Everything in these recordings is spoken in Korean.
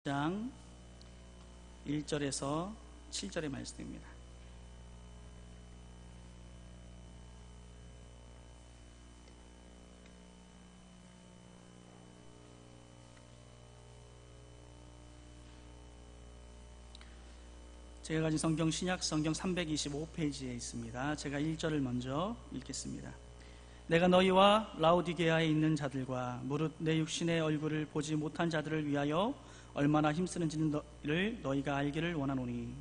장 1절에서 7절의 말씀입니다. 제가 가진 성경 신약 성경 325페이지에 있습니다. 제가 1절을 먼저 읽겠습니다. 내가 너희와 라오디게아에 있는 자들과 무릇 내 육신의 얼굴을 보지 못한 자들을 위하여 얼마나 힘쓰는지를 너희가 알기를 원하노니,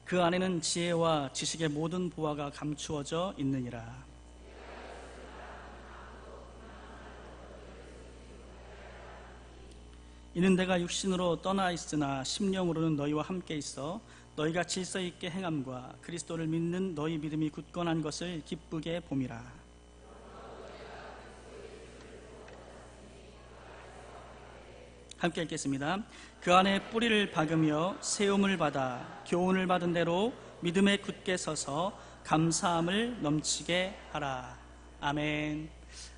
그 안에는 지혜와 지식의 모든 보화가 감추어져 있느니라. 이는 내가 육신으로 떠나 있으나 심령으로는 너희와 함께 있어 너희가 질서 있게 행함과 그리스도를 믿는 너희 믿음이 굳건한 것을 기쁘게 봄이라. 함께 읽겠습니다. 그 안에 뿌리를 박으며 세움을 받아 교훈을 받은 대로 믿음에 굳게 서서 감사함을 넘치게 하라. 아멘.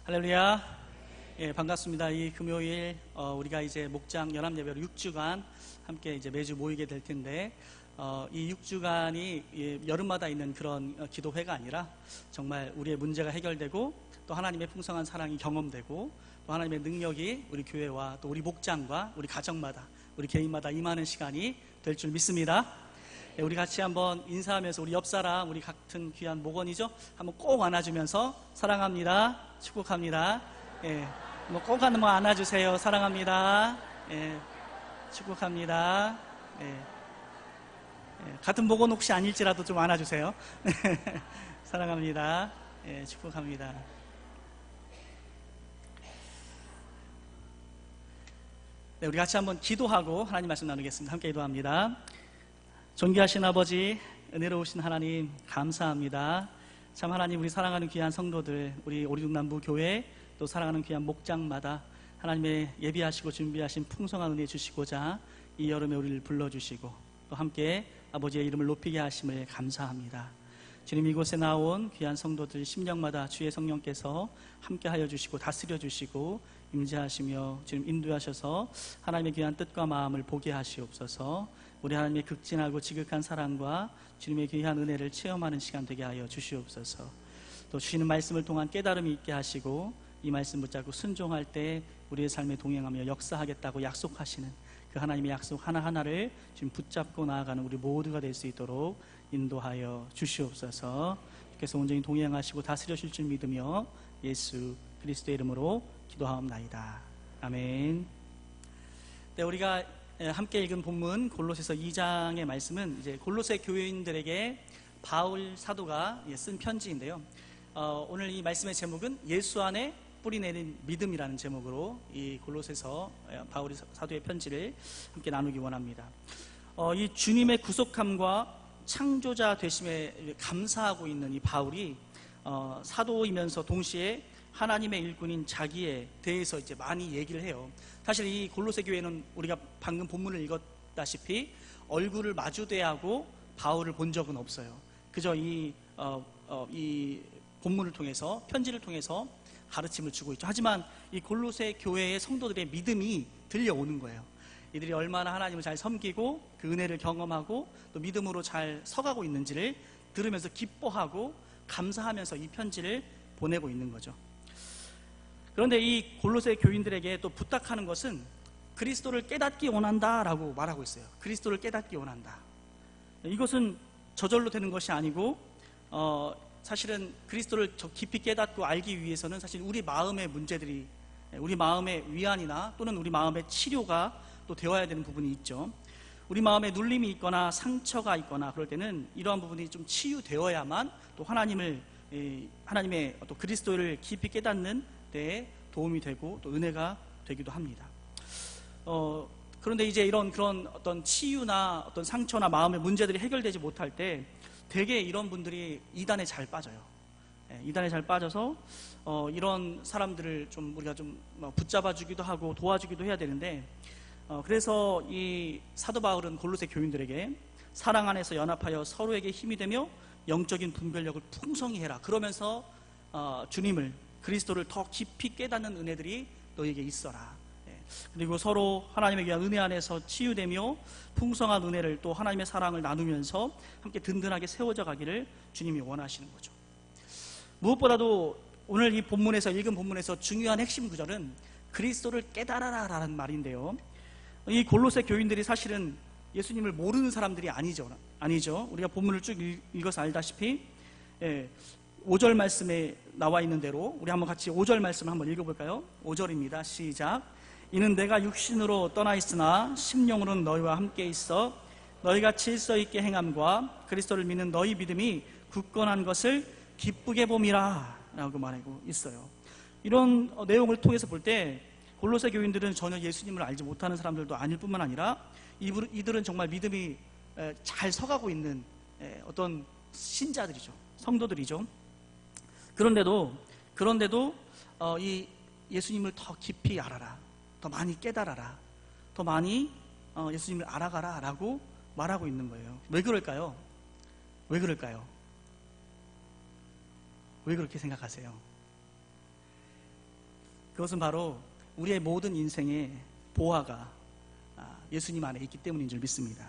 할렐루야. 예, 반갑습니다. 이 금요일 우리가 이제 목장 연합예배로 6주간 함께 이제 매주 모이게 될 텐데, 이 6주간이 여름마다 있는 그런 기도회가 아니라 정말 우리의 문제가 해결되고 또 하나님의 풍성한 사랑이 경험되고 또 하나님의 능력이 우리 교회와 또 우리 목장과 우리 가정마다 우리 개인마다 임하는 시간이 될 줄 믿습니다. 예, 우리 같이 한번 인사하면서 우리 옆사람, 우리 같은 귀한 목원이죠, 한번 꼭 안아주면서 사랑합니다, 축복합니다. 예, 꼭 한번 안아주세요. 사랑합니다. 예, 축복합니다. 예. 같은 목원 혹시 아닐지라도 좀 안아주세요. 사랑합니다. 예, 축복합니다. 네, 우리 같이 한번 기도하고 하나님 말씀 나누겠습니다. 함께 기도합니다. 존귀하신 아버지, 은혜로우신 하나님 감사합니다. 참 하나님, 우리 사랑하는 귀한 성도들, 우리 오리둥남부 교회 또 사랑하는 귀한 목장마다 하나님의 예비하시고 준비하신 풍성한 은혜 주시고자 이 여름에 우리를 불러주시고 또 함께 아버지의 이름을 높이게 하심을 감사합니다. 주님, 이곳에 나온 귀한 성도들 심령마다 주의 성령께서 함께하여 주시고 다스려 주시고 임재하시며 주님 인도하셔서 하나님의 귀한 뜻과 마음을 보게 하시옵소서. 우리 하나님의 극진하고 지극한 사랑과 주님의 귀한 은혜를 체험하는 시간 되게 하여 주시옵소서. 또 주시는 말씀을 통한 깨달음이 있게 하시고 이 말씀 붙잡고 순종할 때 우리의 삶에 동행하며 역사하겠다고 약속하시는 그 하나님의 약속 하나하나를 지금 붙잡고 나아가는 우리 모두가 될 수 있도록 인도하여 주시옵소서. 주께서 온전히 동행하시고 다스려주실 줄 믿으며 예수 그리스도의 이름으로 기도하옵나이다. 아멘. 네, 우리가 함께 읽은 본문 골로새서 2장의 말씀은 이제 골로새 교회인들에게 바울 사도가 쓴 편지인데요. 오늘 이 말씀의 제목은 예수 안에 뿌리 내린 믿음이라는 제목으로 이 골로새서 바울이 사도의 편지를 함께 나누기 원합니다. 이 주님의 구속함과 창조자 되심에 감사하고 있는 이 바울이 사도이면서 동시에 하나님의 일꾼인 자기에 대해서 이제 많이 얘기를 해요. 사실 이 골로새 교회는 우리가 방금 본문을 읽었다시피 얼굴을 마주대하고 바울을 본 적은 없어요. 그저 이 본문을 통해서, 편지를 통해서 가르침을 주고 있죠. 하지만 이 골로새 교회의 성도들의 믿음이 들려오는 거예요. 이들이 얼마나 하나님을 잘 섬기고 그 은혜를 경험하고 또 믿음으로 잘 서가고 있는지를 들으면서 기뻐하고 감사하면서 이 편지를 보내고 있는 거죠. 그런데 이 골로새 교인들에게 또 부탁하는 것은 그리스도를 깨닫기 원한다라고 말하고 있어요. 그리스도를 깨닫기 원한다. 이것은 저절로 되는 것이 아니고 사실은 그리스도를 더 깊이 깨닫고 알기 위해서는 사실 우리 마음의 문제들이, 우리 마음의 위안이나 또는 우리 마음의 치료가 또 되어야 되는 부분이 있죠. 우리 마음에 눌림이 있거나 상처가 있거나 그럴 때는 이러한 부분이 좀 치유되어야만 또 하나님의 또 그리스도를 깊이 깨닫는 데에 도움이 되고 또 은혜가 되기도 합니다. 그런데 이제 그런 어떤 치유나 어떤 상처나 마음의 문제들이 해결되지 못할 때 되게 이런 분들이 이단에 잘 빠져요. 이단에 잘 빠져서 이런 사람들을 좀 우리가 좀 붙잡아주기도 하고 도와주기도 해야 되는데, 그래서 이 사도 바울은 골로새 교인들에게 사랑 안에서 연합하여 서로에게 힘이 되며 영적인 분별력을 풍성히 해라. 그러면서 주님을, 그리스도를 더 깊이 깨닫는 은혜들이 너에게 있어라. 그리고 서로 하나님에 대한 은혜 안에서 치유되며 풍성한 은혜를, 또 하나님의 사랑을 나누면서 함께 든든하게 세워져 가기를 주님이 원하시는 거죠. 무엇보다도 오늘 이 본문에서, 읽은 본문에서 중요한 핵심 구절은 그리스도를 깨달아라 라는 말인데요, 이 골로새 교인들이 사실은 예수님을 모르는 사람들이 아니죠. 우리가 본문을 쭉 읽어서 알다시피 5절 말씀에 나와 있는 대로 우리 한번 같이 5절 말씀 한번 읽어볼까요? 5절입니다. 시작. 이는 내가 육신으로 떠나 있으나 심령으로는 너희와 함께 있어 너희가 질서 있게 행함과 그리스도를 믿는 너희 믿음이 굳건한 것을 기쁘게 봄이라 라고 말하고 있어요. 이런 내용을 통해서 볼 때 골로새 교인들은 전혀 예수님을 알지 못하는 사람들도 아닐 뿐만 아니라 이들은 정말 믿음이 잘 서가고 있는 어떤 신자들이죠. 성도들이죠. 그런데도 이 예수님을 더 깊이 알아라, 더 많이 깨달아라, 더 많이 예수님을 알아가라 라고 말하고 있는 거예요. 왜 그럴까요? 왜 그렇게 생각하세요? 그것은 바로 우리의 모든 인생의 보화가 예수님 안에 있기 때문인 줄 믿습니다.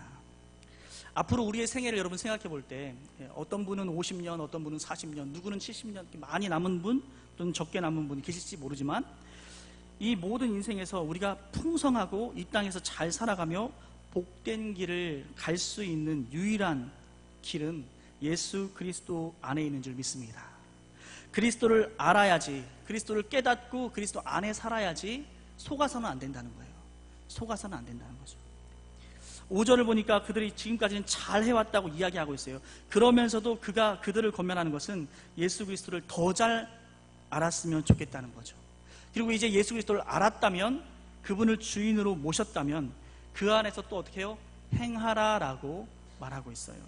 앞으로 우리의 생애를 여러분 생각해 볼 때 어떤 분은 50년, 어떤 분은 40년, 누구는 70년, 많이 남은 분 또는 적게 남은 분이 계실지 모르지만 이 모든 인생에서 우리가 풍성하고 이 땅에서 잘 살아가며 복된 길을 갈 수 있는 유일한 길은 예수 그리스도 안에 있는 줄 믿습니다. 그리스도를 알아야지, 그리스도를 깨닫고 그리스도 안에 살아야지 속아서는 안 된다는 거예요. 속아서는 안 된다는 거죠. 5절을 보니까 그들이 지금까지는 잘 해왔다고 이야기하고 있어요. 그러면서도 그들을 권면하는 것은 예수 그리스도를 더 잘 알았으면 좋겠다는 거죠. 그리고 이제 예수 그리스도를 알았다면, 그분을 주인으로 모셨다면 그 안에서 또 어떻게 해요? 행하라라고 말하고 있어요.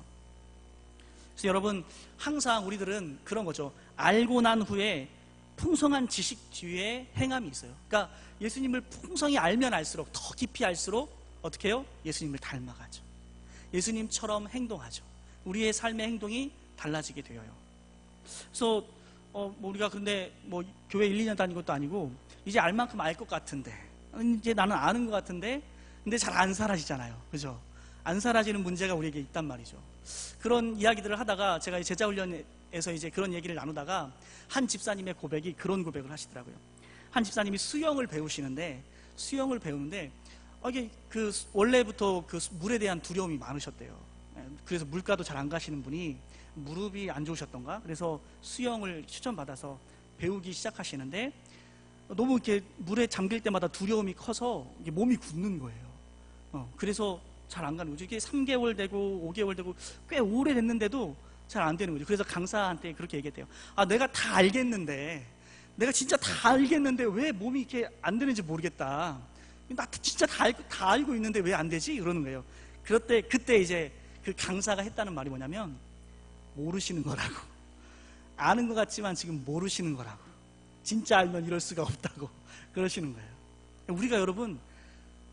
그래서 여러분, 항상 우리들은 그런 거죠. 알고 난 후에 풍성한 지식 뒤에 행함이 있어요. 그러니까 예수님을 풍성히 알면 알수록, 더 깊이 알수록 어떻게 해요? 예수님을 닮아가죠. 예수님처럼 행동하죠. 우리의 삶의 행동이 달라지게 되어요. 그래서 우리가 근데 교회 1, 2년 다닌 것도 아니고 이제 알 만큼 알 것 같은데, 이제 나는 아는 것 같은데, 근데 잘 안 사라지잖아요. 그죠? 안 사라지는 문제가 우리에게 있단 말이죠. 그런 이야기들을 하다가 제가 제자훈련에서 이제 그런 얘기를 나누다가 한 집사님의 고백이 그런 고백을 하시더라고요. 한 집사님이 수영을 배우는데 이게 원래부터 그 물에 대한 두려움이 많으셨대요. 그래서 물가도 잘 안 가시는 분이 무릎이 안 좋으셨던가, 그래서 수영을 추천받아서 배우기 시작하시는데 너무 이렇게 물에 잠길 때마다 두려움이 커서 이게 몸이 굳는 거예요. 그래서 잘 안 가는 거죠. 이게 3개월 되고 5개월 되고 꽤 오래 됐는데도 잘 안 되는 거죠. 그래서 강사한테 그렇게 얘기했대요. 내가 다 알겠는데, 내가 진짜 다 알겠는데 왜 몸이 이렇게 안 되는지 모르겠다. 나 진짜 다 알고 있는데 왜 안 되지? 이러는 거예요. 그때 이제 그 강사가 했다는 말이 뭐냐면, 모르시는 거라고. 아는 것 같지만 지금 모르시는 거라고. 진짜 알면 이럴 수가 없다고 그러시는 거예요. 우리가 여러분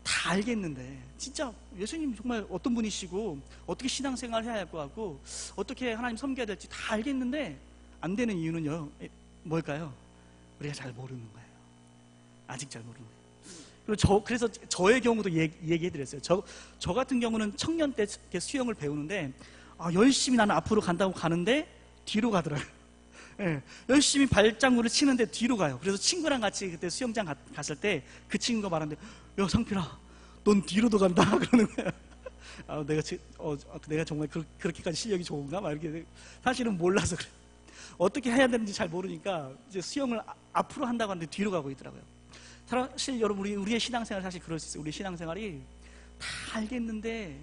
다 알겠는데, 진짜 예수님 정말 어떤 분이시고 어떻게 신앙생활을 해야 할 것 같고 어떻게 하나님 섬겨야 될지 다 알겠는데 안 되는 이유는요, 뭘까요? 우리가 잘 모르는 거예요. 아직 잘 모르는 거예요. 그리고 그래서 저의 경우도 얘기해드렸어요. 저 같은 경우는 청년 때 수영을 배우는데 열심히 나는 앞으로 간다고 가는데 뒤로 가더라고요. 네, 열심히 발장구를 치는데 뒤로 가요. 그래서 친구랑 같이 그때 수영장 갔을 때 그 친구가 말하는데, 야 상필아, 넌 뒤로도 간다 그러는 거예요. 내가 정말 그렇게까지 실력이 좋은가? 막 이렇게. 사실은 몰라서 그래. 어떻게 해야 되는지 잘 모르니까 이제 수영을 앞으로 한다고 하는데 뒤로 가고 있더라고요. 사실 여러분, 우리의 신앙생활 사실 그럴 수 있어요. 우리 신앙생활이 다 알겠는데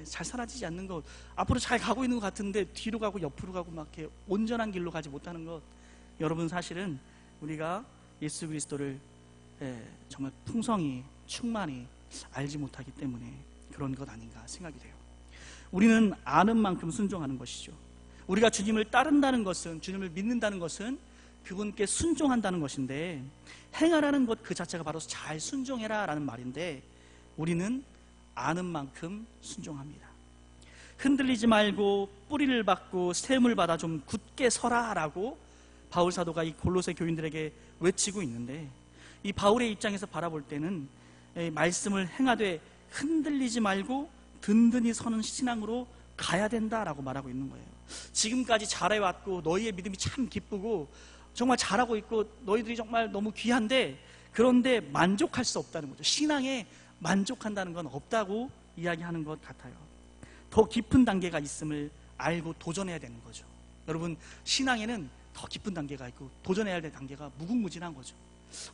잘 사라지지 않는 것, 앞으로 잘 가고 있는 것 같은데 뒤로 가고 옆으로 가고 막 이렇게 온전한 길로 가지 못하는 것, 여러분 사실은 우리가 예수 그리스도를 정말 풍성히 충만히 알지 못하기 때문에 그런 것 아닌가 생각이 돼요. 우리는 아는 만큼 순종하는 것이죠. 우리가 주님을 따른다는 것은, 주님을 믿는다는 것은 그분께 순종한다는 것인데, 행하라는 것 그 자체가 바로 잘 순종해라 라는 말인데, 우리는 아는 만큼 순종합니다. 흔들리지 말고 뿌리를 받고 샘을 받아 좀 굳게 서라 라고 바울 사도가 이 골로새 교인들에게 외치고 있는데, 이 바울의 입장에서 바라볼 때는 말씀을 행하되 흔들리지 말고 든든히 서는 신앙으로 가야 된다라고 말하고 있는 거예요. 지금까지 잘해왔고 너희의 믿음이 참 기쁘고 정말 잘하고 있고 너희들이 정말 너무 귀한데, 그런데 만족할 수 없다는 거죠. 신앙에 만족한다는 건 없다고 이야기하는 것 같아요. 더 깊은 단계가 있음을 알고 도전해야 되는 거죠. 여러분, 신앙에는 더 깊은 단계가 있고 도전해야 될 단계가 무궁무진한 거죠.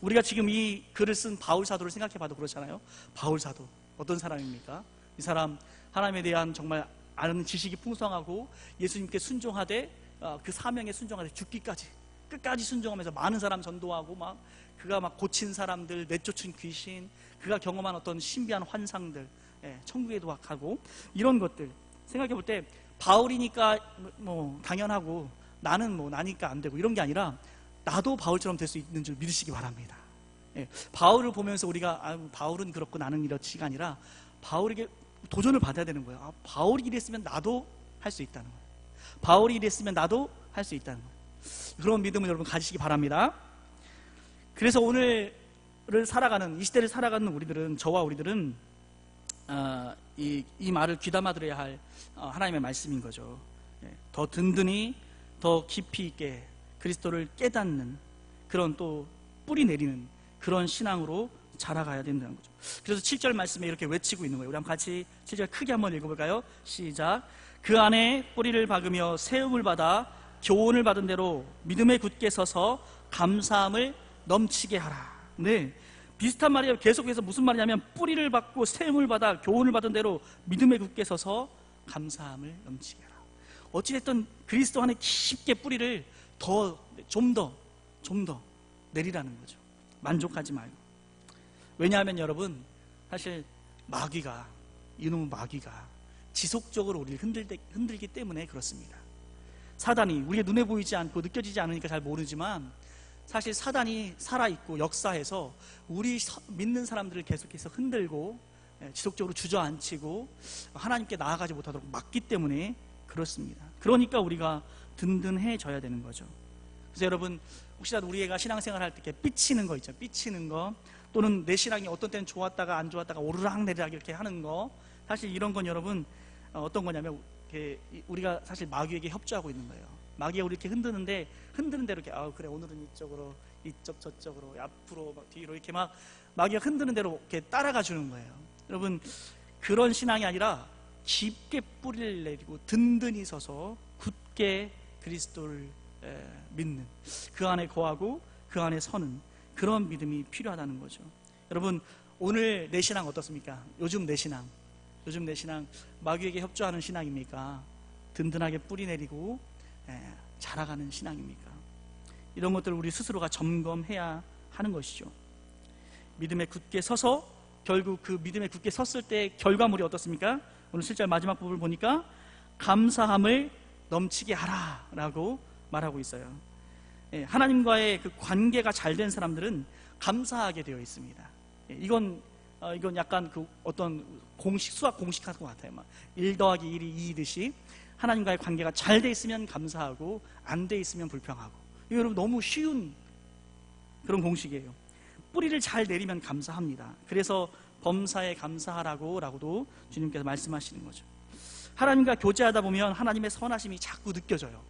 우리가 지금 이 글을 쓴 바울 사도를 생각해 봐도 그렇잖아요. 바울 사도 어떤 사람입니까? 이 사람 하나님에 대한 정말 아는 지식이 풍성하고 예수님께 순종하되 그 사명에 순종하되 죽기까지 끝까지 순종하면서 많은 사람 전도하고 막 그가 막 고친 사람들, 내쫓은 귀신, 그가 경험한 어떤 신비한 환상들, 천국에 도약하고 이런 것들 생각해 볼 때 바울이니까 뭐 당연하고 나는 뭐 나니까 안 되고 이런 게 아니라 나도 바울처럼 될 수 있는 줄 믿으시기 바랍니다. 바울을 보면서 우리가 바울은 그렇고 나는 이렇지가 아니라 바울에게 도전을 받아야 되는 거예요. 바울이 이랬으면 나도 할 수 있다는 거예요. 바울이 이랬으면 나도 할 수 있다는 거예요. 그런 믿음을 여러분 가지시기 바랍니다. 그래서 오늘을 살아가는, 이 시대를 살아가는 우리들은, 저와 우리들은 이 말을 귀담아 들어야 할 하나님의 말씀인 거죠. 더 든든히 더 깊이 있게 그리스도를 깨닫는 그런 또 뿌리 내리는 그런 신앙으로 자라가야 된다는 거죠. 그래서 7절 말씀에 이렇게 외치고 있는 거예요. 우리 한번 같이 7절 크게 한번 읽어볼까요? 시작. 그 안에 뿌리를 박으며 세움을 받아 교훈을 받은 대로 믿음에 굳게 서서 감사함을 넘치게 하라. 네, 비슷한 말이에요. 계속해서 무슨 말이냐면 뿌리를 받고 세움을 받아 교훈을 받은 대로 믿음에 굳게 서서 감사함을 넘치게 하라. 어찌됐든 그리스도 안에 깊게 뿌리를 좀 더 내리라는 거죠. 만족하지 말고. 왜냐하면 여러분, 사실 마귀가, 이놈의 마귀가 지속적으로 우리를 흔들기 때문에 그렇습니다. 사단이 우리의 눈에 보이지 않고 느껴지지 않으니까 잘 모르지만 사실 사단이 살아있고 역사해서 우리 믿는 사람들을 계속해서 흔들고 지속적으로 주저앉히고 하나님께 나아가지 못하도록 막기 때문에 그렇습니다. 그러니까 우리가 든든해져야 되는 거죠. 그래서 여러분, 혹시라도 우리가 신앙생활 할 때 이렇게 삐치는 거 있죠. 삐치는 거, 또는 내 신앙이 어떤 때는 좋았다가 안 좋았다가 오르락내리락 이렇게 하는 거, 사실 이런 건 여러분 어떤 거냐면 우리가 사실 마귀에게 협조하고 있는 거예요. 마귀가 우리 이렇게 흔드는 대로 이렇게 그래 오늘은 이쪽으로, 이쪽 저쪽으로, 앞으로 막 뒤로 이렇게 막 마귀가 흔드는 대로 이렇게 따라가 주는 거예요. 여러분, 그런 신앙이 아니라 깊게 뿌리를 내리고 든든히 서서 굳게 그리스도를 믿는, 그 안에 거하고 그 안에 서는 그런 믿음이 필요하다는 거죠. 여러분, 오늘 내 신앙 어떻습니까? 요즘 내 신앙 마귀에게 협조하는 신앙입니까? 든든하게 뿌리 내리고 자라가는 신앙입니까? 이런 것들을 우리 스스로가 점검해야 하는 것이죠. 믿음에 굳게 서서 결국 그 믿음에 굳게 섰을 때 결과물이 어떻습니까? 오늘 7절 마지막 부분을 보니까 감사함을 넘치게 하라 라고 말하고 있어요. 하나님과의 그 관계가 잘 된 사람들은 감사하게 되어 있습니다. 이건 약간 그 어떤 수학 공식 같은 것 같아요. 막 1 더하기 1이 2듯이 하나님과의 관계가 잘 돼 있으면 감사하고 안 돼 있으면 불평하고. 이거 여러분 너무 쉬운 그런 공식이에요. 뿌리를 잘 내리면 감사합니다. 그래서 범사에 감사하라고도 주님께서 말씀하시는 거죠. 하나님과 교제하다 보면 하나님의 선하심이 자꾸 느껴져요.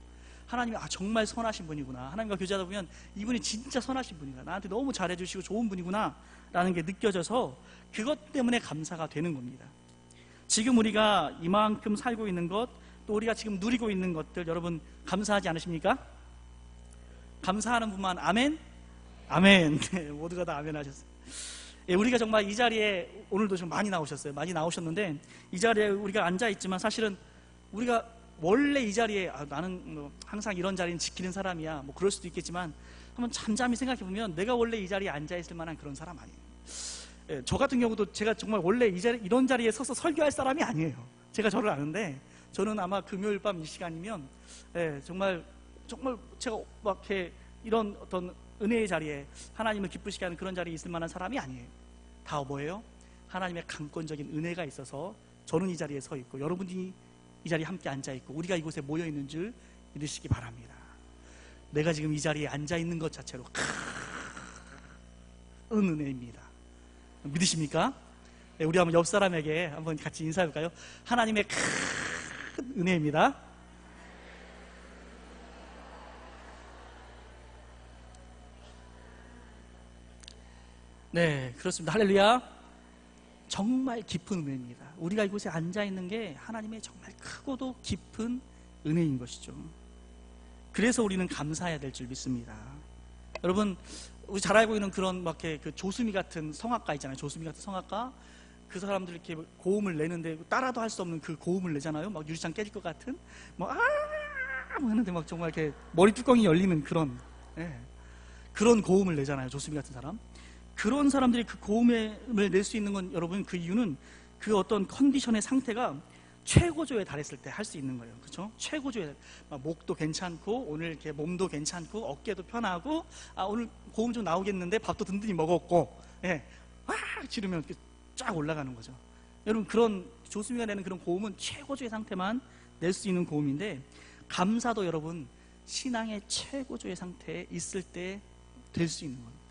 하나님이 정말 선하신 분이구나. 하나님과 교제하다 보면 이분이 진짜 선하신 분이구나. 나한테 너무 잘해주시고 좋은 분이구나 라는 게 느껴져서 그것 때문에 감사가 되는 겁니다. 지금 우리가 이만큼 살고 있는 것, 또 우리가 지금 누리고 있는 것들, 여러분 감사하지 않으십니까? 감사하는 분만 아멘? 아멘. 네, 모두가 다 아멘 하셨어요. 우리가 정말 이 자리에 오늘도 좀 많이 나오셨어요. 많이 나오셨는데 이 자리에 우리가 앉아있지만 사실은 우리가 원래 이 자리에 나는 뭐 항상 이런 자리는 지키는 사람이야, 뭐 그럴 수도 있겠지만 한번 잠잠히 생각해보면 내가 원래 이 자리에 앉아있을 만한 그런 사람 아니에요. 저 같은 경우도 제가 정말 원래 이런 자리에 서서 설교할 사람이 아니에요. 제가 저를 아는데 저는 아마 금요일 밤 이 시간이면 정말 제가 막 이렇게 이런 어떤 은혜의 자리에 하나님을 기쁘시게 하는 그런 자리에 있을 만한 사람이 아니에요. 다 뭐예요? 하나님의 강권적인 은혜가 있어서 저는 이 자리에 서 있고 여러분이 이 자리에 함께 앉아있고 우리가 이곳에 모여있는 줄 믿으시기 바랍니다. 내가 지금 이 자리에 앉아있는 것 자체로 큰 은혜입니다. 믿으십니까? 네, 우리 한번 옆 사람에게 한번 같이 인사해볼까요? 하나님의 큰 은혜입니다. 네, 그렇습니다. 할렐루야. 정말 깊은 은혜입니다. 우리가 이곳에 앉아있는 게 하나님의 정말 크고도 깊은 은혜인 것이죠. 그래서 우리는 감사해야 될 줄 믿습니다. 여러분, 우리 잘 알고 있는 그런 막 이렇게 그 조수미 같은 성악가 있잖아요. 조수미 같은 성악가, 그 사람들 이렇게 고음을 내는데 따라도 할 수 없는 그 고음을 내잖아요. 막 유리창 깨질 것 같은, 뭐 하는데 막 정말 이렇게 머리 뚜껑이 열리는 그런, 그런 고음을 내잖아요. 조수미 같은 사람. 그런 사람들이 그 고음을 낼 수 있는 건 여러분, 그 이유는 그 어떤 컨디션의 상태가 최고조에 달했을 때 할 수 있는 거예요. 그렇죠? 최고조에, 목도 괜찮고 오늘 이렇게 몸도 괜찮고 어깨도 편하고, 오늘 고음 좀 나오겠는데 밥도 든든히 먹었고, 지르면 이렇게 쫙 올라가는 거죠. 여러분, 그런 조수미가 내는 그런 고음은 최고조의 상태만 낼 수 있는 고음인데, 감사도 여러분 신앙의 최고조의 상태에 있을 때 될 수 있는 겁니다.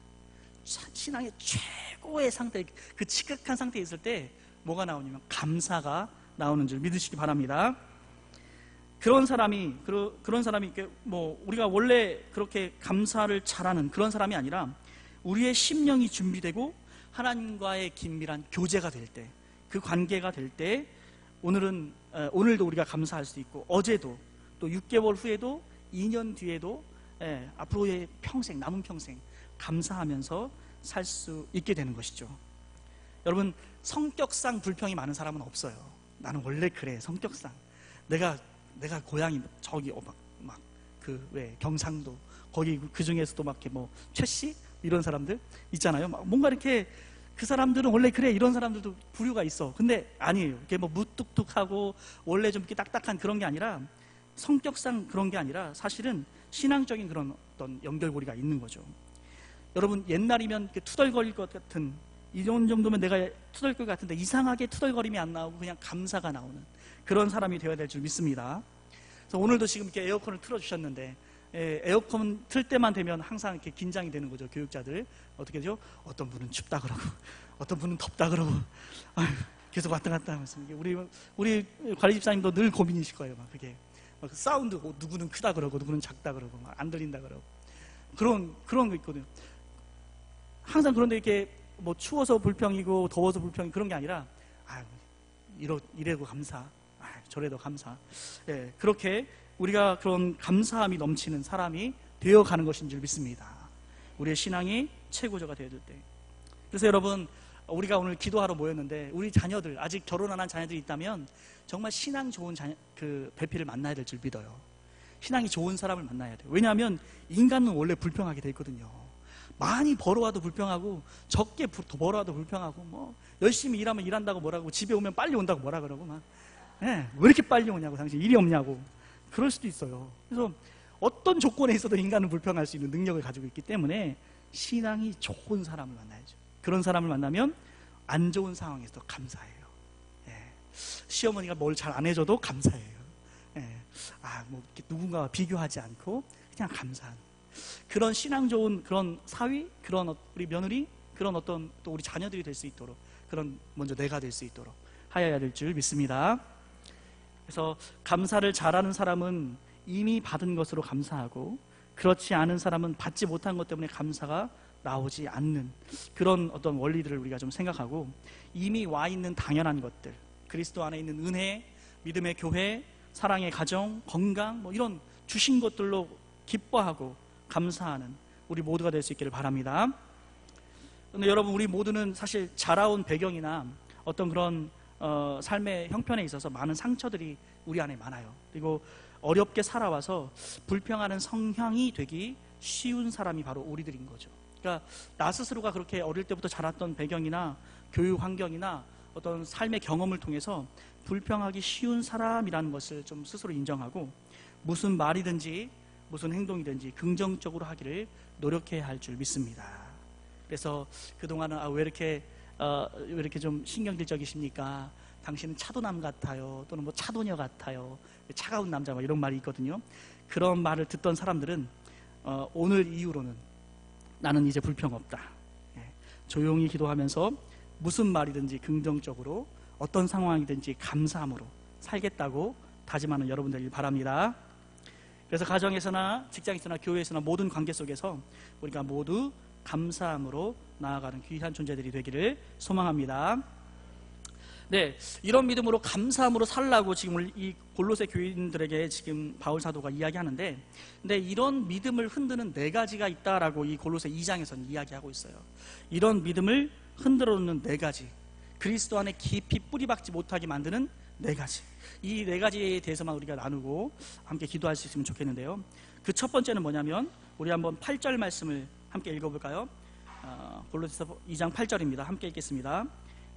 신앙의 최고의 상태, 그 지극한 상태에 있을 때 뭐가 나오냐면 감사가 나오는 줄 믿으시기 바랍니다. 그런 사람이 뭐 우리가 원래 그렇게 감사를 잘하는 그런 사람이 아니라, 우리의 심령이 준비되고 하나님과의 긴밀한 교제가 될 때, 그 관계가 될 때, 오늘도 우리가 감사할 수 있고, 어제도, 또 6개월 후에도, 2년 뒤에도, 앞으로의 평생, 남은 평생 감사하면서 살 수 있게 되는 것이죠. 여러분, 성격상 불평이 많은 사람은 없어요. 나는 원래 그래, 성격상. 내가 고향이 저기 경상도, 거기 그 중에서도 막 이렇게 뭐 최씨 이런 사람들 있잖아요. 막 뭔가 이렇게, 그 사람들은 원래 그래, 이런 사람들도 부류가 있어. 근데 아니에요. 이렇게 뭐 무뚝뚝하고 원래 좀 이렇게 딱딱한 그런 게 아니라, 성격상 그런 게 아니라 사실은 신앙적인 그런 어떤 연결고리가 있는 거죠. 여러분, 옛날이면 투덜거릴 것 같은, 이런 정도면 내가 투덜거릴 것 같은데 이상하게 투덜거림이 안 나오고 그냥 감사가 나오는 그런 사람이 되어야 될 줄 믿습니다. 그래서 오늘도 지금 이렇게 에어컨을 틀어주셨는데, 에어컨 틀 때만 되면 항상 이렇게 긴장이 되는 거죠. 교육자들 어떻게 되죠? 어떤 분은 춥다 그러고, 어떤 분은 덥다 그러고, 계속 왔다 갔다 하면서, 우리 관리 집사님도 늘 고민이실 거예요. 막 그게 막 사운드, 누구는 크다 그러고 누구는 작다 그러고 막 안 들린다 그러고, 그런 거 있거든요. 항상. 그런데 이렇게 뭐 추워서 불평이고 더워서 불평이 그런 게 아니라, 이래도 감사, 저래도 감사. 그렇게 우리가 그런 감사함이 넘치는 사람이 되어가는 것인 줄 믿습니다. 우리의 신앙이 최고조가 되어야 될 때. 그래서 여러분, 우리가 오늘 기도하러 모였는데, 우리 자녀들, 아직 결혼 안 한 자녀들이 있다면 정말 신앙 좋은 배필을 만나야 될 줄 믿어요. 신앙이 좋은 사람을 만나야 돼요. 왜냐하면 인간은 원래 불평하게 돼 있거든요. 많이 벌어와도 불평하고, 적게 벌어와도 불평하고, 뭐 열심히 일하면 일한다고 뭐라고, 집에 오면 빨리 온다고 뭐라 그러고, 막 왜 이렇게 빨리 오냐고, 당신 일이 없냐고, 그럴 수도 있어요. 그래서 어떤 조건에 있어도 인간은 불평할 수 있는 능력을 가지고 있기 때문에 신앙이 좋은 사람을 만나야죠. 그런 사람을 만나면 안 좋은 상황에서도 감사해요. 시어머니가 뭘 잘 안 해줘도 감사해요. 뭐 누군가와 비교하지 않고 그냥 감사하는 그런 신앙 좋은 그런 사위, 그런 우리 며느리, 그런 어떤 또 우리 자녀들이 될 수 있도록, 그런 먼저 내가 될 수 있도록 하여야 될 줄 믿습니다. 그래서 감사를 잘하는 사람은 이미 받은 것으로 감사하고, 그렇지 않은 사람은 받지 못한 것 때문에 감사가 나오지 않는 그런 어떤 원리들을 우리가 좀 생각하고, 이미 와 있는 당연한 것들, 그리스도 안에 있는 은혜, 믿음의 교회, 사랑의 가정, 건강, 뭐 이런 주신 것들로 기뻐하고 감사하는 우리 모두가 될 수 있기를 바랍니다. 그런데 여러분, 우리 모두는 사실 자라온 배경이나 어떤 그런 삶의 형편에 있어서 많은 상처들이 우리 안에 많아요. 그리고 어렵게 살아와서 불평하는 성향이 되기 쉬운 사람이 바로 우리들인 거죠. 그러니까 나 스스로가 그렇게 어릴 때부터 자랐던 배경이나 교육 환경이나 어떤 삶의 경험을 통해서 불평하기 쉬운 사람이라는 것을 좀 스스로 인정하고, 무슨 말이든지 무슨 행동이든지 긍정적으로 하기를 노력해야 할 줄 믿습니다. 그래서 그동안은 왜 이렇게 좀 신경질적이십니까? 당신은 차도남 같아요. 또는 뭐 차도녀 같아요. 차가운 남자, 뭐 이런 말이 있거든요. 그런 말을 듣던 사람들은 오늘 이후로는 나는 이제 불평 없다. 조용히 기도하면서 무슨 말이든지 긍정적으로 어떤 상황이든지 감사함으로 살겠다고 다짐하는 여러분들이 바랍니다. 그래서 가정에서나 직장에서나 교회에서나 모든 관계 속에서 우리가 모두 감사함으로 나아가는 귀한 존재들이 되기를 소망합니다. 네, 이런 믿음으로 감사함으로 살라고 지금 이 골로새 교인들에게 지금 바울 사도가 이야기하는데, 근데 이런 믿음을 흔드는 네 가지가 있다라고 이 골로새 2장에서는 이야기하고 있어요. 이런 믿음을 흔들어 놓는 네 가지, 그리스도 안에 깊이 뿌리박지 못하게 만드는 네 가지, 이 네 가지에 대해서만 우리가 나누고 함께 기도할 수 있으면 좋겠는데요. 그 첫 번째는 뭐냐면, 우리 한번 8절 말씀을 함께 읽어볼까요? 골로새서 2장 8절입니다. 함께 읽겠습니다.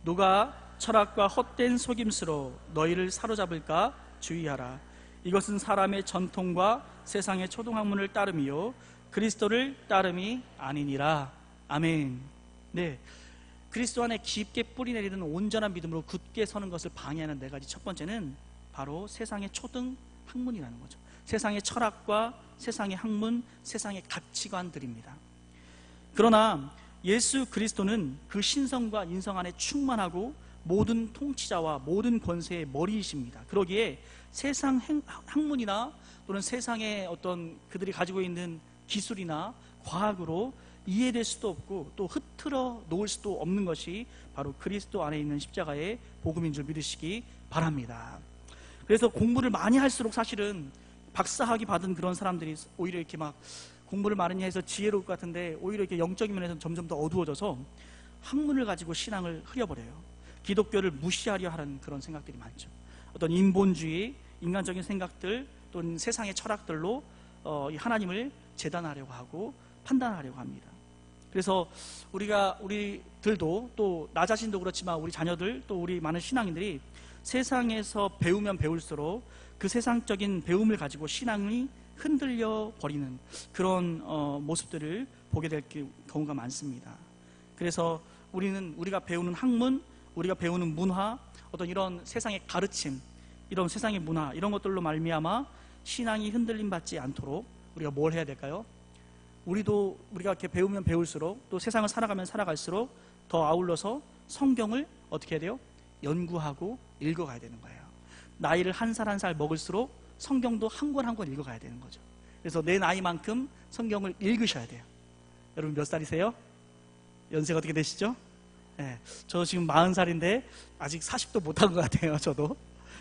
누가 철학과 헛된 속임수로 너희를 사로잡을까 주의하라. 이것은 사람의 전통과 세상의 초등학문을 따름이요 그리스도를 따름이 아니니라. 아멘. 네, 그리스도 안에 깊게 뿌리내리는 온전한 믿음으로 굳게 서는 것을 방해하는 네 가지, 첫 번째는 바로 세상의 초등 학문이라는 거죠. 세상의 철학과 세상의 학문, 세상의 가치관들입니다. 그러나 예수 그리스도는 그 신성과 인성 안에 충만하고 모든 통치자와 모든 권세의 머리이십니다. 그러기에 세상 학문이나 또는 세상의 어떤 그들이 가지고 있는 기술이나 과학으로 이해될 수도 없고 또 흐트러 놓을 수도 없는 것이 바로 그리스도 안에 있는 십자가의 복음인 줄 믿으시기 바랍니다. 그래서 공부를 많이 할수록 사실은 박사학위 받은 그런 사람들이 오히려 이렇게 막 공부를 많이 해서 지혜로울 것 같은데 오히려 이렇게 영적인 면에서는 점점 더 어두워져서 학문을 가지고 신앙을 흐려버려요. 기독교를 무시하려 하는 그런 생각들이 많죠. 어떤 인본주의, 인간적인 생각들 또는 세상의 철학들로 하나님을 재단하려고 하고 판단하려고 합니다. 그래서 우리들도 또 나 자신도 그렇지만 우리 자녀들 또 우리 많은 신앙인들이 세상에서 배우면 배울수록 그 세상적인 배움을 가지고 신앙이 흔들려 버리는 그런 모습들을 보게 될 경우가 많습니다. 그래서 우리가 배우는 학문, 우리가 배우는 문화, 어떤 이런 세상의 가르침, 이런 세상의 문화, 이런 것들로 말미암아 신앙이 흔들림 받지 않도록 우리가 뭘 해야 될까요? 우리가 이렇게 배우면 배울수록 또 세상을 살아가면 살아갈수록 더 아울러서 성경을 어떻게 해야 돼요? 연구하고 읽어가야 되는 거예요. 나이를 한 살 한 살 먹을수록 성경도 한 권 한 권 읽어가야 되는 거죠. 그래서 내 나이만큼 성경을 읽으셔야 돼요. 여러분 몇 살이세요? 연세가 어떻게 되시죠? 네, 저 지금 40살인데 아직 40도 못한 것 같아요. 저도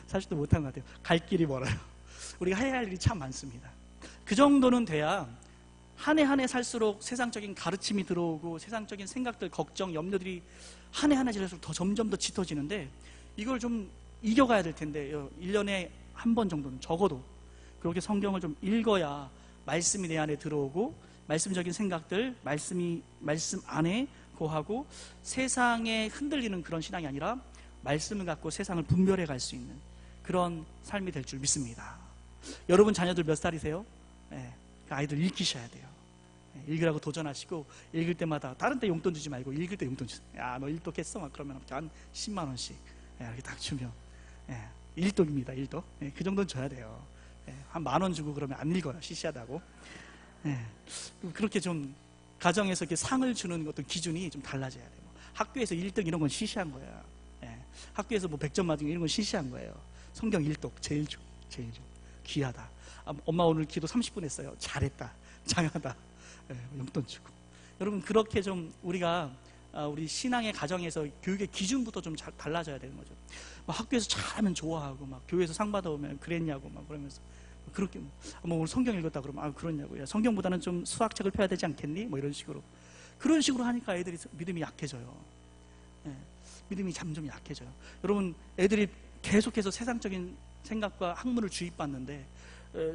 40도 못한 것 같아요. 갈 길이 멀어요. 우리가 해야 할 일이 참 많습니다. 그 정도는 돼야 한 해 한 해 살수록 세상적인 가르침이 들어오고 세상적인 생각들, 걱정, 염려들이 한 해 한 해 지날수록 점점 더 짙어지는데, 이걸 좀 이겨가야 될 텐데 1년에 한 번 정도는 적어도 그렇게 성경을 좀 읽어야 말씀이 내 안에 들어오고 말씀적인 생각들, 말씀 안에 거하고 세상에 흔들리는 그런 신앙이 아니라 말씀을 갖고 세상을 분별해 갈 수 있는 그런 삶이 될 줄 믿습니다. 여러분 자녀들 몇 살이세요? 네, 아이들 읽히셔야 돼요. 읽으라고 도전하시고 읽을 때마다 다른 때 용돈 주지 말고 읽을 때 용돈 주세요. 야, 너 일독했어? 막 그러면 한 10만 원씩 이렇게 딱 주면 일독입니다. 일독. 그 정도는 줘야 돼요. 한 10,000원 주고 그러면 안 읽어요. 시시하다고. 그렇게 좀 가정에서 이렇게 상을 주는 어떤 기준이 좀 달라져야 돼요. 학교에서 1등 이런 건 시시한 거야. 학교에서 뭐 100점 맞은 이런 건 시시한 거예요. 성경 일독 제일 좋 귀하다. 엄마 오늘 기도 30분 했어요. 잘했다. 장하다. 용돈 주고. 여러분 그렇게 좀 우리가 우리 신앙의 가정에서 교육의 기준부터 좀 달라져야 되는 거죠. 막 학교에서 잘하면 좋아하고 막 교회에서 상 받아오면 그랬냐고 막 그러면서 그렇게 뭐 오늘 성경 읽었다 그러면 그렇냐고. 야, 성경보다는 좀 수학책을 펴야 되지 않겠니? 뭐 이런 식으로. 그런 식으로 하니까 애들이 믿음이 약해져요. 믿음이 점점 약해져요. 여러분 애들이 계속해서 세상적인 생각과 학문을 주입받는데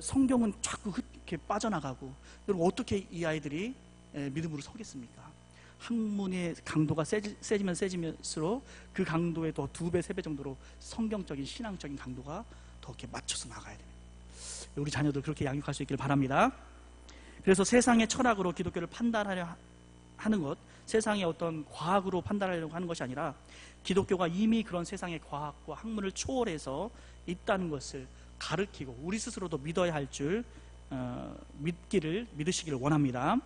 성경은 자꾸 이렇게 빠져나가고, 여러분 어떻게 이 아이들이 믿음으로 서겠습니까? 학문의 강도가 세지면 세지면서록 그 강도에 더 2배, 3배 정도로 성경적인 신앙적인 강도가 더 이렇게 맞춰서 나가야 됩니다. 우리 자녀들 그렇게 양육할 수 있기를 바랍니다. 그래서 세상의 철학으로 기독교를 판단하려 판단하는 것, 세상의 어떤 과학으로 판단하려고 하는 것이 아니라 기독교가 이미 그런 세상의 과학과 학문을 초월해서 있다는 것을 가르치고 우리 스스로도 믿어야 할 줄 믿으시기를 원합니다.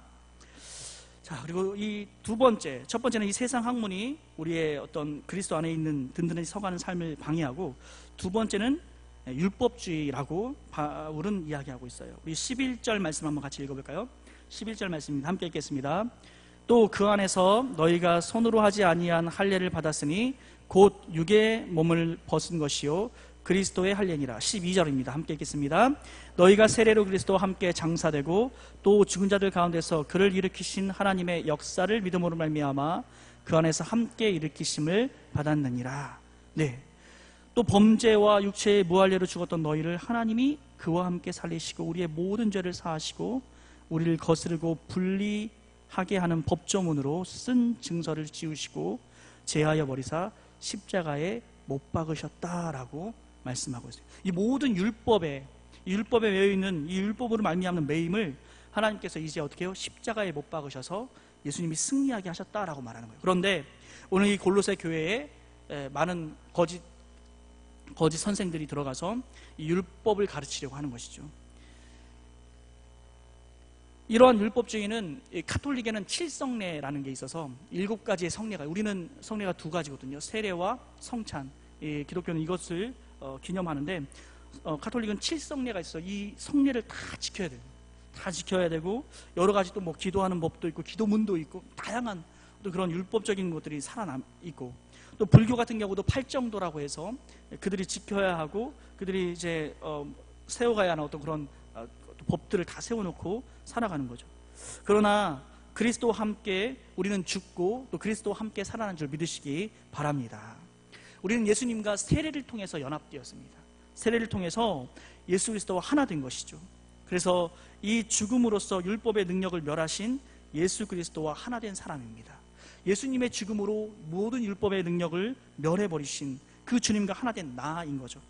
자, 그리고 이 두 번째, 첫 번째는 이 세상 학문이 우리의 어떤 그리스도 안에 있는 든든히 서가는 삶을 방해하고, 두 번째는 율법주의라고 바울은 이야기하고 있어요. 우리 11절 말씀 한번 같이 읽어볼까요? 11절 말씀입니다. 함께 읽겠습니다. 또 그 안에서 너희가 손으로 하지 아니한 할례를 받았으니 곧 육의 몸을 벗은 것이요 그리스도의 할례니라. 12절입니다. 함께 읽겠습니다. 너희가 세례로 그리스도와 함께 장사되고 또 죽은 자들 가운데서 그를 일으키신 하나님의 역사를 믿음으로 말미암아 그 안에서 함께 일으키심을 받았느니라. 네. 또 범죄와 육체의 무할례로 죽었던 너희를 하나님이 그와 함께 살리시고 우리의 모든 죄를 사하시고 우리를 거스르고 분리하게 하는 법조문으로 쓴 증서를 지우시고 제하여 버리사 십자가에 못 박으셨다라고 말씀하고 있어요. 이 모든 율법에 매여 있는 이 율법으로 말미암는 매임을 하나님께서 이제 어떻게 해요? 십자가에 못 박으셔서 예수님이 승리하게 하셨다라고 말하는 거예요. 그런데 오늘 이 골로새 교회에 많은 거짓 선생들이 들어가서 이 율법을 가르치려고 하는 것이죠. 이러한 율법주의는 가톨릭에는 7성례라는 게 있어서 7가지의 성례가, 우리는 성례가 2가지거든요. 세례와 성찬. 기독교는 이것을 기념하는데 가톨릭은 7성례가 있어. 이 성례를 다 지켜야 돼요. 다 지켜야 되고 여러 가지 또 뭐 기도하는 법도 있고 기도문도 있고 다양한 또 그런 율법적인 것들이 살아남 있고, 또 불교 같은 경우도 팔정도라고 해서 그들이 지켜야 하고 그들이 이제 세워가야 하는 어떤 그런 법들을 다 세워놓고 살아가는 거죠. 그러나 그리스도와 함께 우리는 죽고 또 그리스도와 함께 살아나는 줄 믿으시기 바랍니다. 우리는 예수님과 세례를 통해서 연합되었습니다. 세례를 통해서 예수 그리스도와 하나 된 것이죠. 그래서 이 죽음으로써 율법의 능력을 멸하신 예수 그리스도와 하나 된 사람입니다. 예수님의 죽음으로 모든 율법의 능력을 멸해버리신 그 주님과 하나 된 나인 거죠.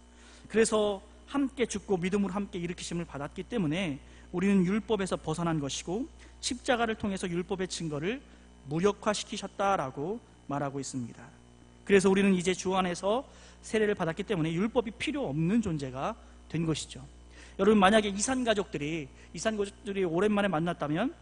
그래서 함께 죽고 믿음으로 함께 일으키심을 받았기 때문에 우리는 율법에서 벗어난 것이고 십자가를 통해서 율법의 증거를 무력화시키셨다라고 말하고 있습니다. 그래서 우리는 이제 주 안에서 세례를 받았기 때문에 율법이 필요 없는 존재가 된 것이죠. 여러분, 만약에 이산가족들이 오랜만에 만났다면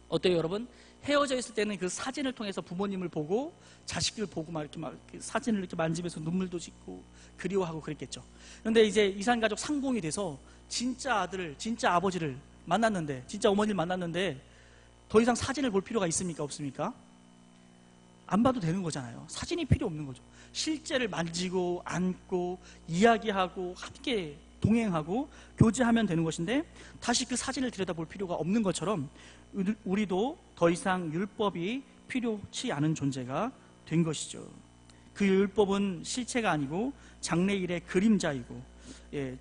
어때요, 여러분? 헤어져 있을 때는 그 사진을 통해서 부모님을 보고 자식들 보고 이렇게 사진을 이렇게 만지면서 눈물도 짓고 그리워하고 그랬겠죠. 그런데 이제 이산가족 상봉이 돼서 진짜 아들을, 진짜 아버지를 만났는데, 진짜 어머니를 만났는데 더 이상 사진을 볼 필요가 있습니까? 없습니까? 안 봐도 되는 거잖아요. 사진이 필요 없는 거죠. 실제를 만지고 안고 이야기하고 함께 동행하고 교제하면 되는 것인데 다시 그 사진을 들여다볼 필요가 없는 것처럼 우리도 더 이상 율법이 필요치 않은 존재가 된 것이죠. 그 율법은 실체가 아니고 장래일의 그림자이고,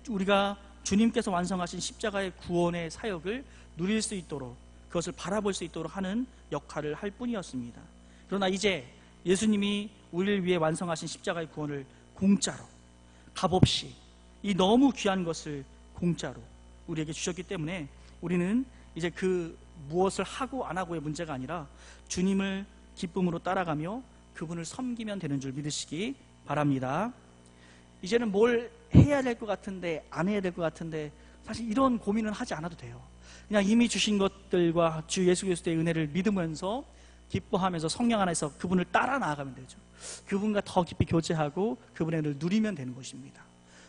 우리가 주님께서 완성하신 십자가의 구원의 사역을 누릴 수 있도록, 그것을 바라볼 수 있도록 하는 역할을 할 뿐이었습니다. 그러나 이제 예수님이 우리를 위해 완성하신 십자가의 구원을 공짜로, 값없이, 이 너무 귀한 것을 공짜로 우리에게 주셨기 때문에 우리는 이제 그 무엇을 하고 안 하고의 문제가 아니라 주님을 기쁨으로 따라가며 그분을 섬기면 되는 줄 믿으시기 바랍니다. 이제는 뭘 해야 될 것 같은데 안 해야 될 것 같은데 사실 이런 고민은 하지 않아도 돼요. 그냥 이미 주신 것들과 주 예수 그리스도의 은혜를 믿으면서 기뻐하면서 성령 안에서 그분을 따라 나아가면 되죠. 그분과 더 깊이 교제하고 그분의 은혜를 누리면 되는 것입니다.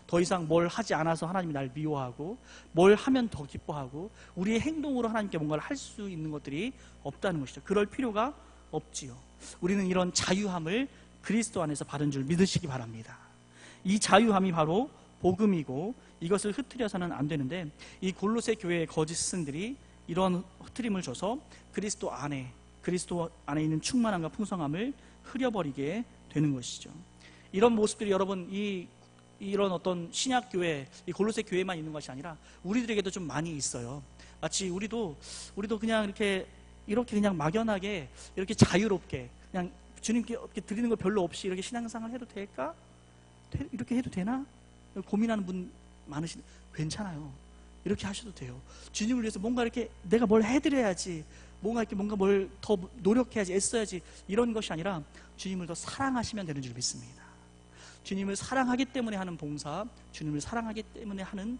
더 이상 뭘 하지 않아서 하나님이 날 미워하고 뭘 하면 더 기뻐하고 우리의 행동으로 하나님께 뭔가를 할 수 있는 것들이 없다는 것이죠. 그럴 필요가 없지요. 우리는 이런 자유함을 그리스도 안에서 받은 줄 믿으시기 바랍니다. 이 자유함이 바로 복음이고 이것을 흐트려서는 안 되는데, 이 골로새 교회의 거짓 스승들이 이런 흐트림을 줘서 그리스도 안에 있는 충만함과 풍성함을 흐려버리게 되는 것이죠. 이런 모습들이 여러분 이런 어떤 신약교회, 이 골로새 교회만 있는 것이 아니라 우리들에게도 좀 많이 있어요. 마치 우리도 그냥 이렇게 그냥 막연하게 이렇게 자유롭게 그냥 주님께 드리는 거 별로 없이 이렇게 신앙생활을 해도 될까? 이렇게 해도 되나? 고민하는 분 많으신, 괜찮아요. 이렇게 하셔도 돼요. 주님을 위해서 뭔가 이렇게 내가 뭘 해드려야지, 뭔가 뭘 더 노력해야지, 애써야지, 이런 것이 아니라 주님을 더 사랑하시면 되는 줄 믿습니다. 주님을 사랑하기 때문에 하는 봉사, 주님을 사랑하기 때문에 하는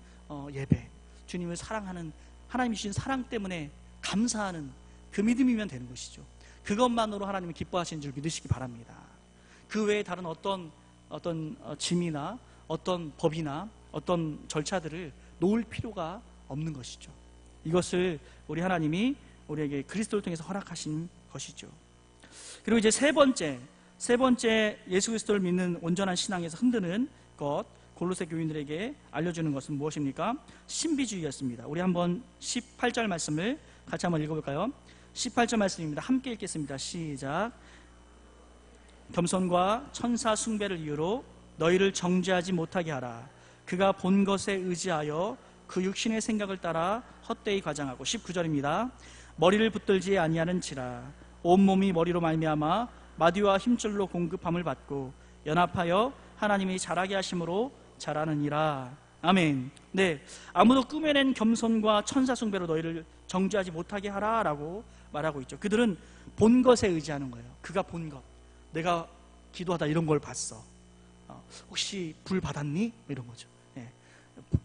예배, 주님을 사랑하는, 하나님이 주신 사랑 때문에 감사하는 그 믿음이면 되는 것이죠. 그것만으로 하나님을 기뻐하시는 줄 믿으시기 바랍니다. 그 외에 다른 어떤 짐이나 어떤 법이나 어떤 절차들을 놓을 필요가 없는 것이죠. 이것을 우리 하나님이 우리에게 그리스도를 통해서 허락하신 것이죠. 그리고 이제 세 번째 예수 그리스도를 믿는 온전한 신앙에서 흔드는 것, 골로새 교인들에게 알려주는 것은 무엇입니까? 신비주의였습니다. 우리 한번 18절 말씀을 같이 한번 읽어볼까요? 18절 말씀입니다. 함께 읽겠습니다. 시작. 겸손과 천사 숭배를 이유로 너희를 정죄하지 못하게 하라. 그가 본 것에 의지하여 그 육신의 생각을 따라 헛되이 과장하고. 19절입니다. 머리를 붙들지 아니하는지라 온몸이 머리로 말미암아 마디와 힘줄로 공급함을 받고 연합하여 하나님이 자라게 하심으로 자라느니라. 아멘. 네, 아무도 꾸며낸 겸손과 천사 숭배로 너희를 정죄하지 못하게 하라 라고 말하고 있죠. 그들은 본 것에 의지하는 거예요. 그가 본 것, 내가 기도하다 이런 걸 봤어. 혹시 불 받았니? 이런 거죠. 네.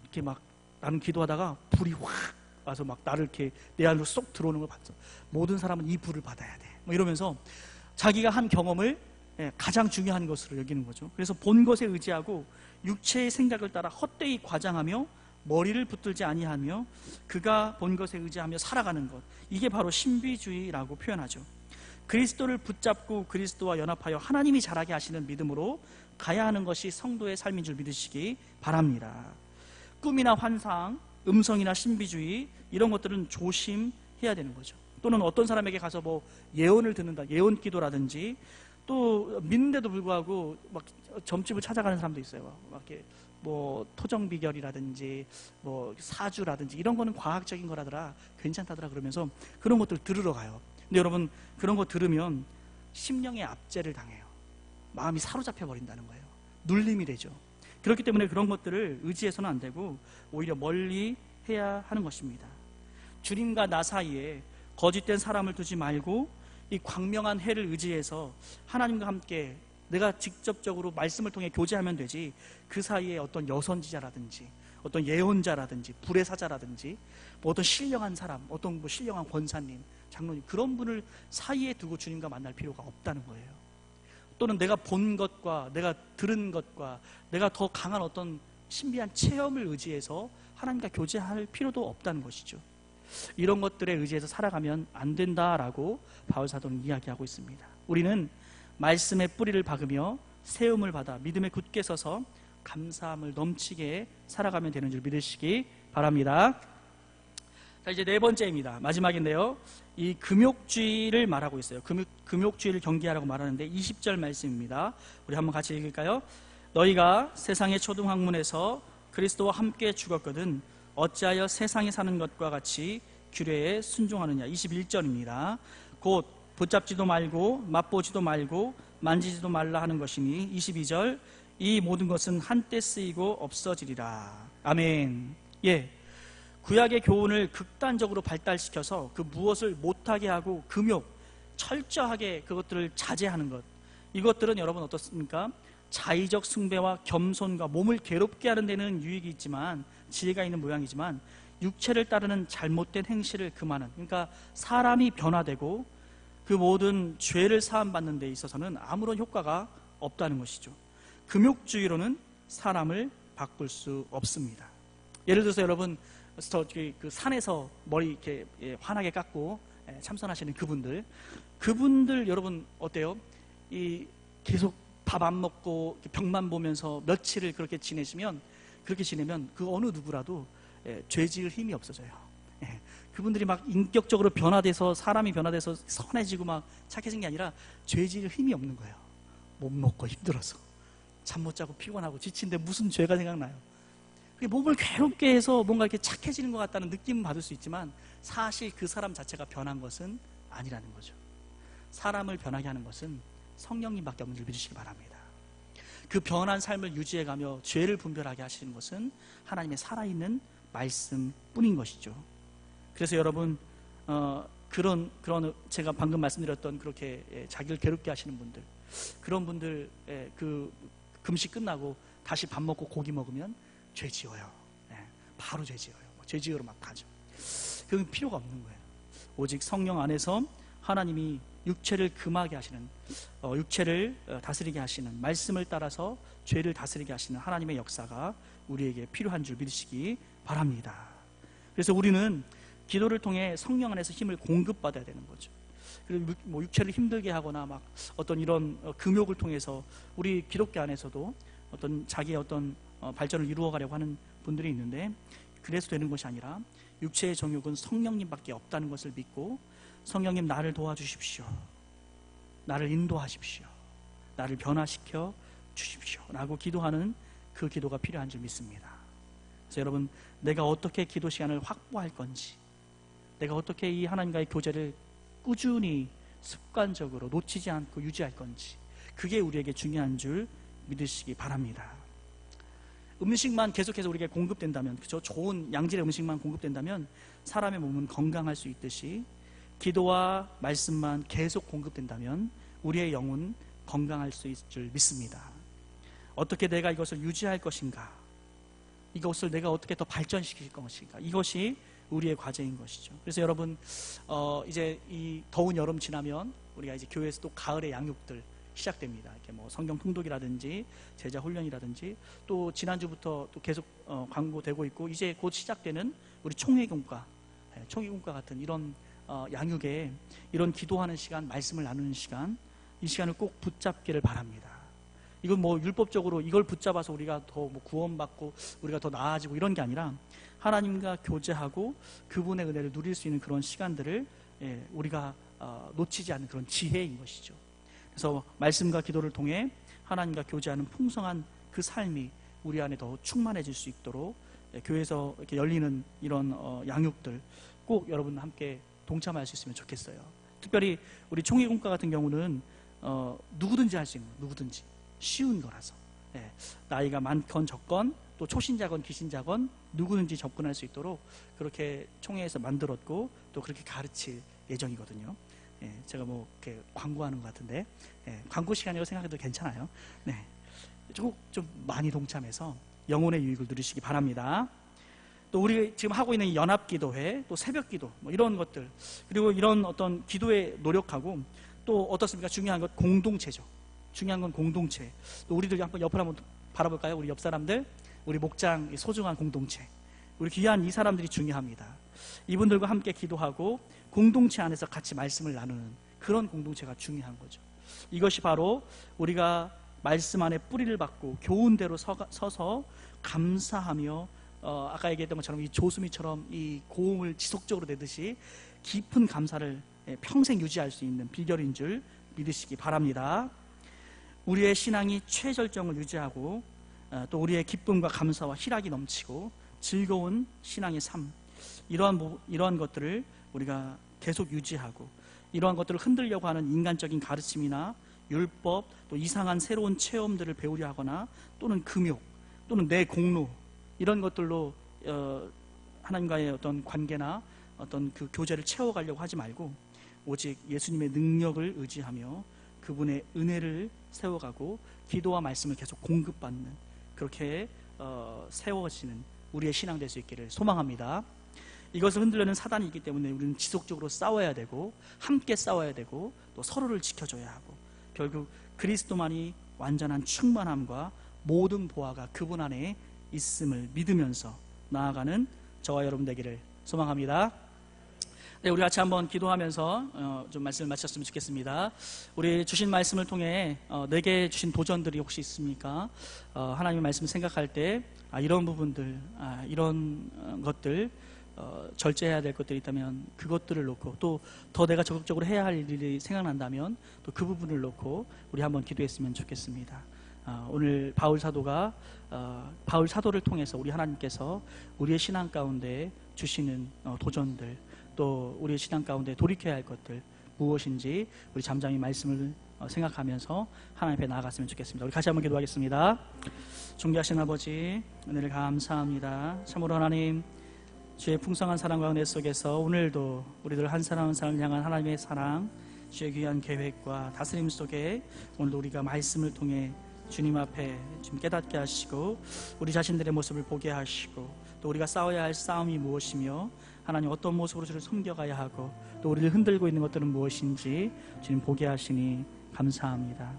이렇게 막 나는 기도하다가 불이 확 와서 막 나를 이렇게 내 안으로 쏙 들어오는 걸 봤어. 모든 사람은 이 불을 받아야 돼. 뭐 이러면서 자기가 한 경험을 가장 중요한 것으로 여기는 거죠. 그래서 본 것에 의지하고 육체의 생각을 따라 헛되이 과장하며 머리를 붙들지 아니하며 그가 본 것에 의지하며 살아가는 것, 이게 바로 신비주의라고 표현하죠. 그리스도를 붙잡고 그리스도와 연합하여 하나님이 자라게 하시는 믿음으로 가야 하는 것이 성도의 삶인 줄 믿으시기 바랍니다. 꿈이나 환상, 음성이나 신비주의, 이런 것들은 조심해야 되는 거죠. 또는 어떤 사람에게 가서 뭐 예언을 듣는다, 예언 기도라든지, 또 믿는데도 불구하고 막 점집을 찾아가는 사람도 있어요. 막 이렇게 뭐 토정 비결이라든지 뭐 사주라든지 이런 거는 과학적인 거라더라, 괜찮다더라 그러면서 그런 것들 들으러 가요. 근데 여러분, 그런 거 들으면 심령의 압제를 당해요. 마음이 사로잡혀 버린다는 거예요. 눌림이 되죠. 그렇기 때문에 그런 것들을 의지해서는 안 되고 오히려 멀리 해야 하는 것입니다. 주님과 나 사이에 거짓된 사람을 두지 말고 이 광명한 해를 의지해서 하나님과 함께 내가 직접적으로 말씀을 통해 교제하면 되지, 그 사이에 어떤 여선지자라든지 어떤 예언자라든지 불의 사자라든지 뭐 어떤 신령한 사람, 어떤 뭐 신령한 권사님, 장로님, 그런 분을 사이에 두고 주님과 만날 필요가 없다는 거예요. 또는 내가 본 것과 내가 들은 것과 내가 더 강한 어떤 신비한 체험을 의지해서 하나님과 교제할 필요도 없다는 것이죠. 이런 것들에 의지해서 살아가면 안 된다라고 바울 사도는 이야기하고 있습니다. 우리는 말씀의 뿌리를 박으며 세움을 받아 믿음에 굳게 서서 감사함을 넘치게 살아가면 되는 줄 믿으시기 바랍니다. 자, 이제 네 번째입니다. 마지막인데요. 이 금욕주의를 말하고 있어요. 금욕주의를 경계하라고 말하는데 20절 말씀입니다. 우리 한번 같이 읽을까요? 너희가 세상의 초등학문에서 그리스도와 함께 죽었거든 어찌하여 세상에 사는 것과 같이 규례에 순종하느냐. 21절입니다. 곧 붙잡지도 말고 맛보지도 말고 만지지도 말라 하는 것이니. 22절, 이 모든 것은 한때 쓰이고 없어지리라. 아멘. 예, 구약의 교훈을 극단적으로 발달시켜서 그 무엇을 못하게 하고 금욕, 철저하게 그것들을 자제하는 것, 이것들은 여러분 어떻습니까? 자의적 숭배와 겸손과 몸을 괴롭게 하는 데는 유익이 있지만, 지혜가 있는 모양이지만 육체를 따르는 잘못된 행실을 금하는, 그러니까 사람이 변화되고 그 모든 죄를 사함받는 데 있어서는 아무런 효과가 없다는 것이죠. 금욕주의로는 사람을 바꿀 수 없습니다. 예를 들어서 여러분 그 산에서 머리 이렇게 환하게 깎고 참선하시는 그분들 여러분 어때요? 이 계속 밥 안 먹고 벽만 보면서 며칠을 그렇게 지내면 그 어느 누구라도 죄 지을 힘이 없어져요. 그분들이 막 인격적으로 변화돼서, 사람이 변화돼서 선해지고 막 착해진 게 아니라 죄 지을 힘이 없는 거예요. 못 먹고 힘들어서, 잠 못 자고 피곤하고 지친데 무슨 죄가 생각나요? 몸을 괴롭게 해서 뭔가 이렇게 착해지는 것 같다는 느낌은 받을 수 있지만 사실 그 사람 자체가 변한 것은 아니라는 거죠. 사람을 변하게 하는 것은 성령님밖에 없는 줄 믿으시기 바랍니다. 그 변한 삶을 유지해가며 죄를 분별하게 하시는 것은 하나님의 살아있는 말씀뿐인 것이죠. 그래서 여러분 그런 제가 방금 말씀드렸던 그렇게 자기를 괴롭게 하시는 분들, 그런 분들 그 금식 끝나고 다시 밥 먹고 고기 먹으면 죄 지어요. 바로 죄 지어요. 죄 지으러 막 가죠. 그건 필요가 없는 거예요. 오직 성령 안에서 하나님이 육체를 금하게 하시는, 육체를 다스리게 하시는, 말씀을 따라서 죄를 다스리게 하시는 하나님의 역사가 우리에게 필요한 줄 믿으시기 바랍니다. 그래서 우리는 기도를 통해 성령 안에서 힘을 공급받아야 되는 거죠. 그리고 뭐 육체를 힘들게 하거나 막 어떤 이런 금욕을 통해서 우리 기독교 안에서도 어떤 자기의 어떤 발전을 이루어가려고 하는 분들이 있는데, 그래서 되는 것이 아니라 육체의 정욕은 성령님밖에 없다는 것을 믿고, 성령님 나를 도와주십시오, 나를 인도하십시오, 나를 변화시켜 주십시오 라고 기도하는 그 기도가 필요한 줄 믿습니다. 그래서 여러분, 내가 어떻게 기도 시간을 확보할 건지, 내가 어떻게 이 하나님과의 교제를 꾸준히 습관적으로 놓치지 않고 유지할 건지, 그게 우리에게 중요한 줄 믿으시기 바랍니다. 음식만 계속해서 우리에게 공급된다면, 그렇죠? 좋은 양질의 음식만 공급된다면 사람의 몸은 건강할 수 있듯이, 기도와 말씀만 계속 공급된다면 우리의 영은 건강할 수 있을 줄 믿습니다. 어떻게 내가 이것을 유지할 것인가, 이것을 내가 어떻게 더 발전시킬 것인가, 이것이 우리의 과제인 것이죠. 그래서 여러분, 이제 이 더운 여름 지나면 우리가 이제 교회에서 또 가을의 양육들 시작됩니다. 이렇게 뭐 성경 통독이라든지 제자 훈련이라든지, 또 지난주부터 또 계속 광고되고 있고, 이제 곧 시작되는 우리 총회공과 같은 이런 양육에, 이런 기도하는 시간, 말씀을 나누는 시간, 이 시간을 꼭 붙잡기를 바랍니다. 이건 뭐 율법적으로 이걸 붙잡아서 우리가 더 뭐 구원받고 우리가 더 나아지고 이런 게 아니라, 하나님과 교제하고 그분의 은혜를 누릴 수 있는 그런 시간들을 우리가 놓치지 않는 그런 지혜인 것이죠. 그래서 말씀과 기도를 통해 하나님과 교제하는 풍성한 그 삶이 우리 안에 더 충만해질 수 있도록 교회에서 이렇게 열리는 이런 양육들 꼭 여러분 함께 동참할 수 있으면 좋겠어요. 특별히 우리 총회공과 같은 경우는 누구든지 할 수 있는, 누구든지 쉬운 거라서, 나이가 많건 적건, 또 초신자건 기신자건 누구든지 접근할 수 있도록 그렇게 총회에서 만들었고, 또 그렇게 가르칠 예정이거든요. 제가 뭐 이렇게 광고하는 것 같은데, 광고 시간이라고 생각해도 괜찮아요. 좀 많이 동참해서 영혼의 유익을 누리시기 바랍니다. 또 우리 지금 하고 있는 연합기도회, 또 새벽기도, 뭐 이런 것들, 그리고 이런 어떤 기도에 노력하고, 또 어떻습니까? 중요한 것 공동체죠. 중요한 건 공동체. 또 우리들 한번 옆을 한번 바라볼까요? 우리 옆 사람들, 우리 목장 소중한 공동체, 우리 귀한 이 사람들이 중요합니다. 이분들과 함께 기도하고 공동체 안에서 같이 말씀을 나누는 그런 공동체가 중요한 거죠. 이것이 바로 우리가 말씀 안에 뿌리를 받고 교훈대로 서서 감사하며, 아까 얘기했던 것처럼 이 조수미처럼 이 고음을 지속적으로 내듯이 깊은 감사를 평생 유지할 수 있는 비결인 줄 믿으시기 바랍니다. 우리의 신앙이 최절정을 유지하고, 또 우리의 기쁨과 감사와 희락이 넘치고 즐거운 신앙의 삶, 이러한 것들을 우리가 계속 유지하고, 이러한 것들을 흔들려고 하는 인간적인 가르침이나 율법, 또 이상한 새로운 체험들을 배우려 하거나, 또는 금욕, 또는 내 공로, 이런 것들로 하나님과의 어떤 관계나 어떤 그 교제를 채워가려고 하지 말고, 오직 예수님의 능력을 의지하며 그분의 은혜를 세워가고 기도와 말씀을 계속 공급받는, 그렇게 세워지는 우리의 신앙 될 수 있기를 소망합니다. 이것을 흔들려는 사단이 있기 때문에 우리는 지속적으로 싸워야 되고, 함께 싸워야 되고, 또 서로를 지켜줘야 하고, 결국 그리스도만이 완전한 충만함과 모든 보화가 그분 안에 있음을 믿으면서 나아가는 저와 여러분 되기를 소망합니다. 우리 같이 한번 기도하면서 좀 말씀을 마쳤으면 좋겠습니다. 우리 주신 말씀을 통해 내게 주신 도전들이 혹시 있습니까? 하나님의 말씀을 생각할 때 이런 부분들, 이런 것들, 절제해야 될 것들이 있다면 그것들을 놓고, 또 더 내가 적극적으로 해야 할 일이 생각난다면 또 그 부분을 놓고 우리 한번 기도했으면 좋겠습니다. 오늘 바울 사도를 통해서 우리 하나님께서 우리의 신앙 가운데 주시는 도전들, 또 우리의 신앙 가운데 돌이켜야 할 것들 무엇인지 우리 잠잠히 말씀을 생각하면서 하나님 앞에 나아갔으면 좋겠습니다. 우리 같이 한번 기도하겠습니다. 존귀하신 아버지, 은혜를 감사합니다. 참으로 하나님, 주의 풍성한 사랑과 은혜 속에서 오늘도 우리들 한 사람 한 사람을 향한 하나님의 사랑, 주의 귀한 계획과 다스림 속에 오늘도 우리가 말씀을 통해 주님 앞에 좀 깨닫게 하시고 우리 자신들의 모습을 보게 하시고 또 우리가 싸워야 할 싸움이 무엇이며 하나님 어떤 모습으로 주를 섬겨가야 하고 또 우리를 흔들고 있는 것들은 무엇인지 주님 보게 하시니 감사합니다.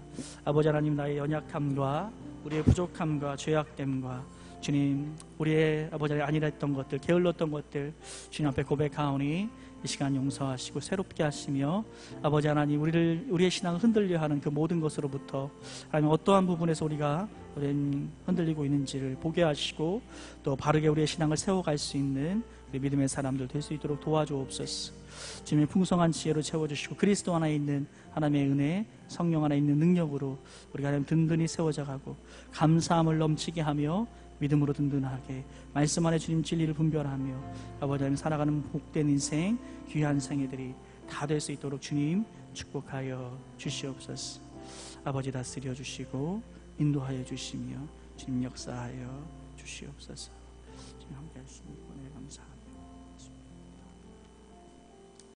아버지 하나님, 나의 연약함과 우리의 부족함과 죄악됨과 주님, 우리의 아버지 안일했던 것들, 게을렀던 것들 주님 앞에 고백하오니 이 시간 용서하시고 새롭게 하시며 아버지 하나님, 우리의 신앙을 흔들려 하는 그 모든 것으로부터 하나님 어떠한 부분에서 우리가 흔들리고 있는지를 보게 하시고 또 바르게 우리의 신앙을 세워갈 수 있는 우리 믿음의 사람들 될 수 있도록 도와주옵소서. 주님의 풍성한 지혜로 채워주시고 그리스도 안에 있는 하나님의 은혜, 성령 안에 있는 능력으로 우리가 하나님 든든히 세워져 가고 감사함을 넘치게 하며 믿음으로 든든하게 말씀 안에 주님 진리를 분별하며 아버지 하나님 살아가는 복된 인생, 귀한 생애들이 다 될 수 있도록 주님 축복하여 주시옵소서. 아버지 다스려 주시고 인도하여 주시며 주님 역사하여 주시옵소서. 주님 함께 하시니